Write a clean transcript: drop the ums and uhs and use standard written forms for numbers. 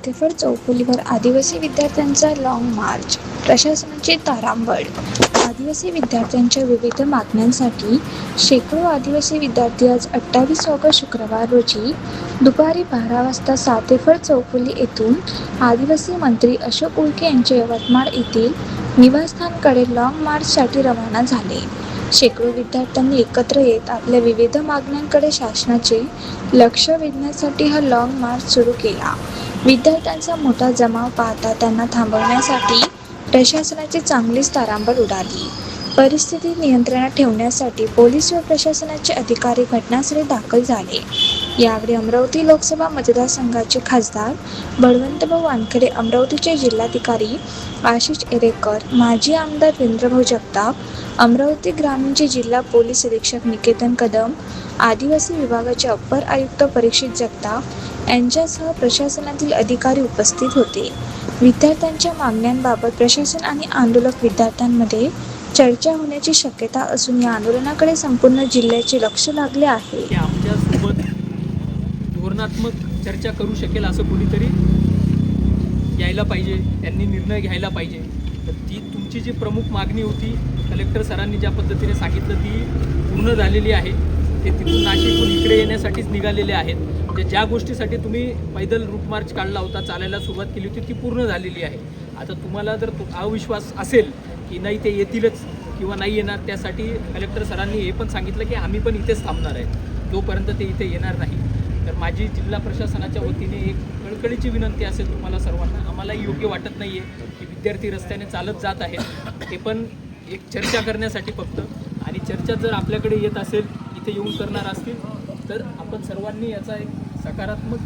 सातेफळ चौफुलीवर आदिवासी विद्यार्थ्यांचा long march, प्रशासनाची तारांबळ. आदिवासी विद्यार्थ्यांच्या विविध मागण्यांसाठी शेकडो आदिवासी विद्यार्थी आज 28 ऑगस्ट शुक्रवार रोजी दुपारी 12 वाजता सातेफळ चौफुली येथून आदिवासी मंत्री अशोक उईके यांच्या यवतमाळ येथील निवासस्थानाकडे लाँग मार्चसाठी रवाना झाले. शेकडो विद्यार्थ्यांनी एकत्र येत आपल्या विविध मागण्यांकडे शासनाचे लक्ष वेधण्यासाठी हा लाँग मार्च सुरू केला. विद्यार्थ्यांचा मोठा जमाव पाहता त्यांना थांबवण्यासाठी प्रशासनाची चांगलीच तारांबळ उडाली. परिस्थिती नियंत्रणात ठेवण्यासाठी पोलीस व प्रशासनाचे अधिकारी घटनास्थळी दाखल झाले. यावेळी अमरावती लोकसभा मतदारसंघाचे खासदार बळवंतभाऊ वानखेडे, अमरावतीचे जिल्हाधिकारी आशिष एरेकर, माजी आमदार रवींद्रभाऊ जगताप, अमरावती ग्रामीणचे जिल्हा पोलीस अधीक्षक निकेतन कदम, आदिवासी विभागाचे अप्पर आयुक्त परीक्षित जगताप यांच्यासह प्रशासनातील अधिकारी उपस्थित होते. विद्यार्थ्यांच्या मागण्यांबाबत प्रशासन आणि आंदोलक विद्यार्थ्यांमध्ये चर्चा होण्याची शक्यता असून या आंदोलनाकडे संपूर्ण जिल्ह्याचे लक्ष लागले आहे. आमच्यासोबत धोरणात्मक चर्चा करू शकेल असं कोणीतरी यायला पाहिजे, त्यांनी निर्णय घ्यायला पाहिजे. तर ती तुमची जी प्रमुख मागणी होती, कलेक्टर सरांनी ज्या पद्धतीने सांगितलं ती पूर्ण झालेली आहे. ते तिथून नाशिकहून इकडे येण्यासाठीच निघालेले आहेत. ज्या गोष्टीसाठी तुम्ही पैदल रूट मार्च काढला होता, चालायला सुरुवात केली होती, ती पूर्ण झालेली आहे. आता तुम्हाला जर अविश्वास असेल की नाही ते येतीलच किंवा नाही येणार, त्यासाठी कलेक्टर सरांनी हे पण सांगितलं की आम्ही पण इथेच थांबणार आहे जोपर्यंत ते इथे येणार नाही. तर माझी जिल्हा प्रशासनाच्या वतीने एक कळकळीची विनंती असेल तुम्हाला सर्वांना. आम्हालाही योग्य वाटत नाही आहे की विद्यार्थी रस्त्याने चालत जात आहेत, ते पण एक चर्चा करण्यासाठी फक्त. आणि चर्चा जर आपल्याकडे येत असेल, इथे येऊन करणार असतील, तर आपण सर्वांनी याचा एक सकारात्मक